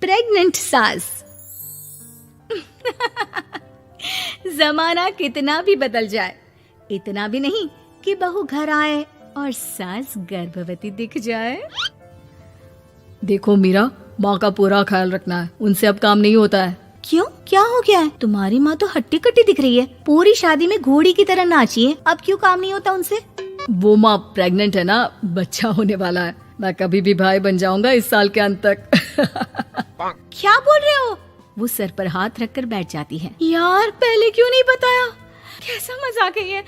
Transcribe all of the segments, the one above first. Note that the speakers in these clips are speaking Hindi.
प्रेग्नेंट सास। जमाना कितना भी बदल जाए, इतना भी नहीं कि बहू घर आए और सास गर्भवती दिख जाए। देखो मीरा, माँ का पूरा ख्याल रखना है, उनसे अब काम नहीं होता है। क्यों, क्या हो गया है? तुम्हारी माँ तो हट्टी कट्टी दिख रही है, पूरी शादी में घोड़ी की तरह नाची है, अब क्यों काम नहीं होता उनसे? वो माँ प्रेग्नेंट है ना, बच्चा होने वाला है। मैं कभी भी भाई बन जाऊंगा इस साल के अंत तक। क्या बोल रहे हो? वो सर पर हाथ रखकर बैठ जाती है। यार पहले क्यों नहीं बताया? कैसा मजाक है ये?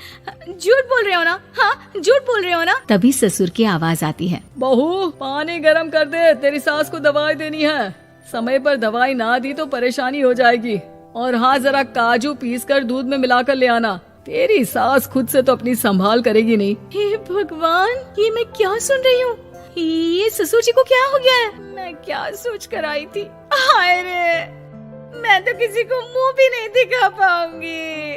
झूठ बोल रहे हो ना? हाँ, झूठ बोल रहे हो ना? तभी ससुर की आवाज आती है। बहू पानी गरम कर दे, तेरी सास को दवाई देनी है। समय पर दवाई ना दी तो परेशानी हो जाएगी। और हाँ, जरा काजू पीस कर दूध में मिलाकर ले आना, तेरी सास खुद से तो अपनी संभाल करेगी नहीं। हे भगवान, ये मैं क्या सुन रही हूँ? ये ससुर जी को क्या हो गया है? मैं क्या सोच कर आई थी? हाय रे, मैं तो किसी को मुंह भी नहीं दिखा पाऊंगी।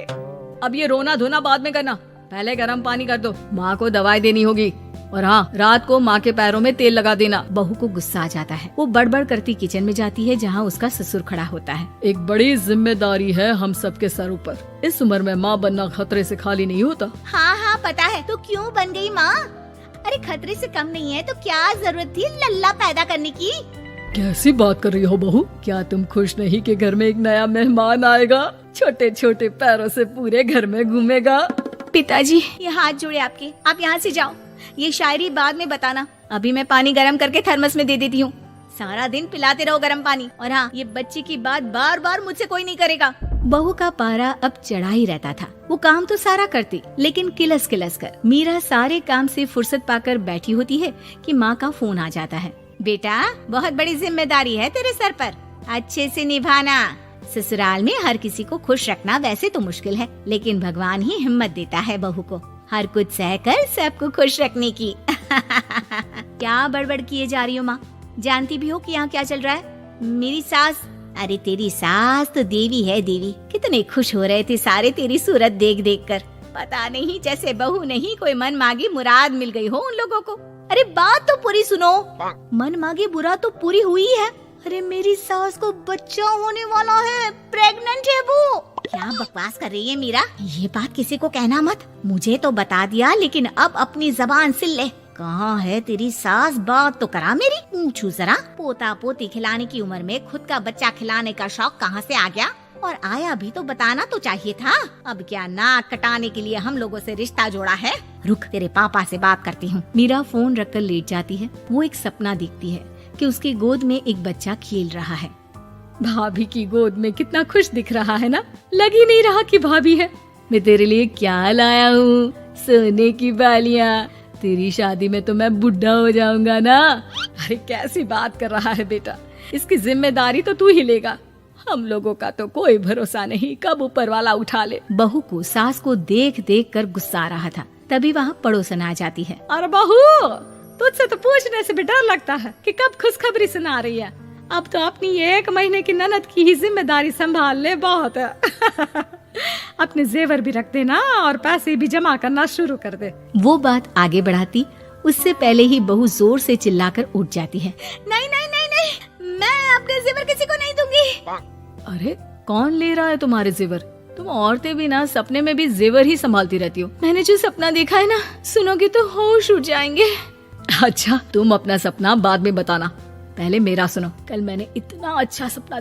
अब ये रोना धोना बाद में करना, पहले गर्म पानी कर दो, माँ को दवाई देनी होगी। और हाँ, रात को माँ के पैरों में तेल लगा देना। बहू को गुस्सा आ जाता है, वो बड़बड़ करती किचन में जाती है जहाँ उसका ससुर खड़ा होता है। एक बड़ी जिम्मेदारी है हम सबके सर ऊपर। इस उम्र में माँ बनना खतरे से खाली नहीं होता। हाँ हाँ पता है, तो क्यों बन गई माँ? अरे खतरे से कम नहीं है तो क्या जरूरत थी लल्ला पैदा करने की? कैसी बात कर रही हो बहू? क्या तुम खुश नहीं कि घर में एक नया मेहमान आएगा, छोटे छोटे पैरों से पूरे घर में घूमेगा? पिताजी ये हाथ जोड़े आपके, आप यहाँ से जाओ, ये शायरी बाद में बताना, अभी मैं पानी गरम करके थर्मस में दे देती हूँ। सारा दिन पिलाते रहो गरम पानी। और हाँ, ये बच्ची की बात बार बार मुझसे कोई नहीं करेगा। बहू का पारा अब चढ़ा ही रहता था। वो काम तो सारा करती, लेकिन किलस किलस कर। मीरा सारे काम से फुर्सत पाकर बैठी होती है कि माँ का फोन आ जाता है। बेटा, बहुत बड़ी जिम्मेदारी है तेरे सर पर, अच्छे से निभाना। ससुराल में हर किसी को खुश रखना वैसे तो मुश्किल है, लेकिन भगवान ही हिम्मत देता है बहू को हर कुछ सहकर सबको खुश रखने की। क्या बड़बड़ किए जा रही हो माँ? जानती भी हो कि यहाँ क्या चल रहा है? मेरी सास, अरे तेरी सास तो देवी है देवी। कितने खुश हो रहे थे सारे तेरी सूरत देख देख कर। पता नहीं जैसे बहू नहीं कोई मन मांगी मुराद मिल गई हो उन लोगों को। अरे बात तो पूरी सुनो। मन मांगी बुरा तो पूरी हुई है। अरे मेरी सास को बच्चा होने वाला है, प्रेग्नेंट है वो। क्या बकवास कर रही है मीरा? ये बात किसी को कहना मत। मुझे तो बता दिया, लेकिन अब अपनी जबान सिल ले। कहाँ है तेरी सास? बात तो करा मेरी। पूछू जरा, पोता पोती खिलाने की उम्र में खुद का बच्चा खिलाने का शौक कहाँ से आ गया? और आया भी तो बताना तो चाहिए था। अब क्या नाक कटाने के लिए हम लोगों से रिश्ता जोड़ा है? रुक, तेरे पापा से बात करती हूँ। मीरा फोन रखकर लेट जाती है। वो एक सपना देखती है कि उसकी गोद में एक बच्चा खेल रहा है। भाभी की गोद में कितना खुश दिख रहा है ना, लग ही नहीं रहा कि भाभी है। मैं तेरे लिए क्या लाया हूँ, सोने की बालियाँ। तेरी शादी में तो मैं बुढ़ा हो जाऊंगा ना। अरे कैसी बात कर रहा है बेटा, इसकी जिम्मेदारी तो तू ही लेगा। हम लोगों का तो कोई भरोसा नहीं, कब ऊपर वाला उठा ले। बहू को सास को देख देख कर गुस्सा आ रहा था। तभी वहाँ पड़ोसन आ जाती है। अरे बहू, तुझसे तो पूछने से भी डर लगता है कि कब खुशखबरी सुना रही है। अब तो अपनी 1 महीने की ननद की ही जिम्मेदारी संभाल ले, बहुत है। अपने जेवर भी रख देना और पैसे भी जमा करना शुरू कर दे। वो बात आगे बढ़ाती उससे पहले ही बहू जोर से चिल्लाकर उठ जाती है। नहीं नहीं नहीं नहीं, मैं अपने जेवर किसी को नहीं दूंगी। अरे कौन ले रहा है तुम्हारे जेवर? तुम औरतें भी ना सपने में भी जेवर ही संभालती रहती हो। मैंने जो सपना देखा है ना, सुनोगे तो होश उड़ जाएंगे। अच्छा, तुम अपना सपना बाद में बताना, पहले मेरा सुनो। कल मैंने इतना अच्छा सपना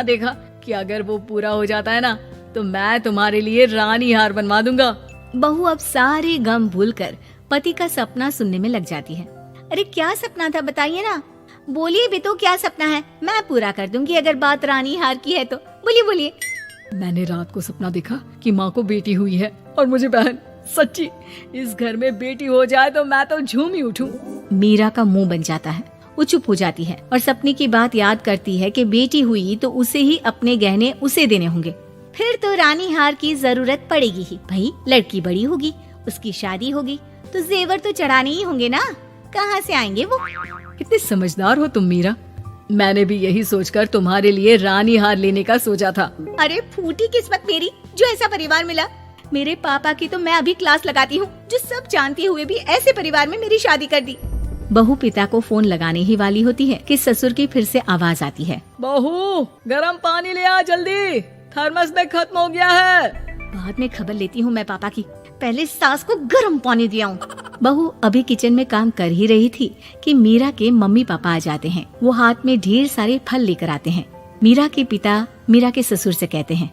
देखा कि अगर वो पूरा हो जाता है ना तो मैं तुम्हारे लिए रानी हार बनवा दूंगा। बहू अब सारे गम भूलकर पति का सपना सुनने में लग जाती है। अरे क्या सपना था बताइए ना, बोलिए भी तो, क्या सपना है? मैं पूरा कर दूंगी अगर बात रानी हार की है तो। बोलिए बोलिए। मैंने रात को सपना देखा कि माँ को बेटी हुई है और मुझे बहन। सच्ची, इस घर में बेटी हो जाए तो मैं तो झूम ही उठूं। मीरा का मुंह बन जाता है। वो चुप हो जाती है और सपने की बात याद करती है कि बेटी हुई तो उसे ही अपने गहने उसे देने होंगे। फिर तो रानी हार की जरूरत पड़ेगी ही। भाई लड़की बड़ी होगी, उसकी शादी होगी तो जेवर तो चढ़ाने ही होंगे ना, कहाँ से आएंगे वो? कितनी समझदार हो तुम मीरा। मैंने भी यही सोचकर तुम्हारे लिए रानी हार लेने का सोचा था। अरे फूटी किस्मत मेरी, जो ऐसा परिवार मिला। मेरे पापा की तो मैं अभी क्लास लगाती हूँ, जो सब जानते हुए भी ऐसे परिवार में मेरी शादी कर दी। बहू पिता को फोन लगाने ही वाली होती है कि ससुर की फिर से आवाज आती है। बहू गरम पानी ले आ जल्दी, थर्मस में खत्म हो गया है। बाद में खबर लेती हूँ मैं पापा की, पहले सास को गर्म पानी दिया हूँ। बहू अभी किचन में काम कर ही रही थी कि मीरा के मम्मी पापा आ जाते हैं। वो हाथ में ढेर सारे फल लेकर आते हैं। मीरा के पिता मीरा के ससुर से कहते हैं,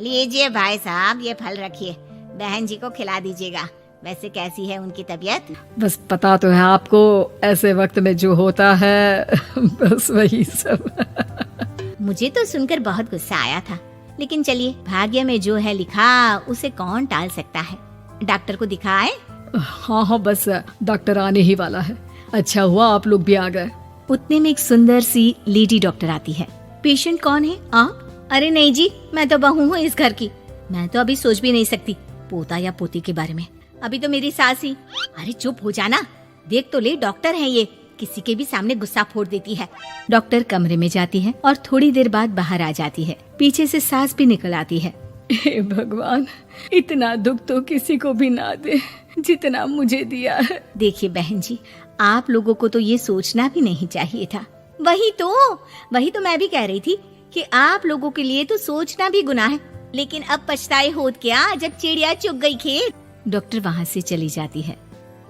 लीजिए भाई साहब, ये फल रखिए, बहन जी को खिला दीजिएगा। वैसे कैसी है उनकी तबीयत? बस पता तो है आपको, ऐसे वक्त में जो होता है बस वही सब। मुझे तो सुनकर बहुत गुस्सा आया था, लेकिन चलिए, भाग्य में जो है लिखा उसे कौन टाल सकता है। डॉक्टर को दिखाए? हाँ, बस डॉक्टर आने ही वाला है। अच्छा हुआ आप लोग भी आ गए। उतने में एक सुंदर सी लेडी डॉक्टर आती है। पेशेंट कौन है आप? अरे नहीं जी, मैं तो बहू हूँ इस घर की। मैं तो अभी सोच भी नहीं सकती पोता या पोती के बारे में, अभी तो मेरी सास ही। अरे चुप हो जाना, देख तो ले, डॉक्टर है ये, किसी के भी सामने गुस्सा फोड़ देती है। डॉक्टर कमरे में जाती है और थोड़ी देर बाद बाहर आ जाती है। पीछे से सास भी निकल आती है। हे भगवान, इतना दुख तो किसी को भी ना दे जितना मुझे दिया है। देखिए बहन जी, आप लोगों को तो ये सोचना भी नहीं चाहिए था। वही तो मैं भी कह रही थी कि आप लोगों के लिए तो सोचना भी गुनाह है, लेकिन अब पछताए होत क्या जब चिड़िया चुग गई खेत। डॉक्टर वहाँ से चली जाती है।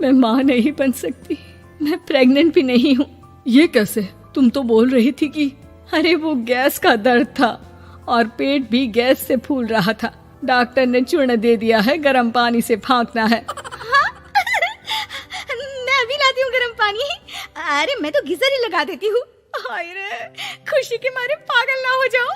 मैं माँ नहीं बन सकती, मैं प्रेग्नेंट भी नहीं हूँ। ये कैसे? तुम तो बोल रही थी कि अरे वो गैस का दर्द था और पेट भी गैस से फूल रहा था। डॉक्टर ने चूर्ण दे दिया है, गर्म पानी से फांकना है। मैं अभी लाती हूँ गर्म पानी। अरे मैं तो गीजर ही लगा देती हूँ। हाय रे, खुशी के मारे पागल ना हो जाओ।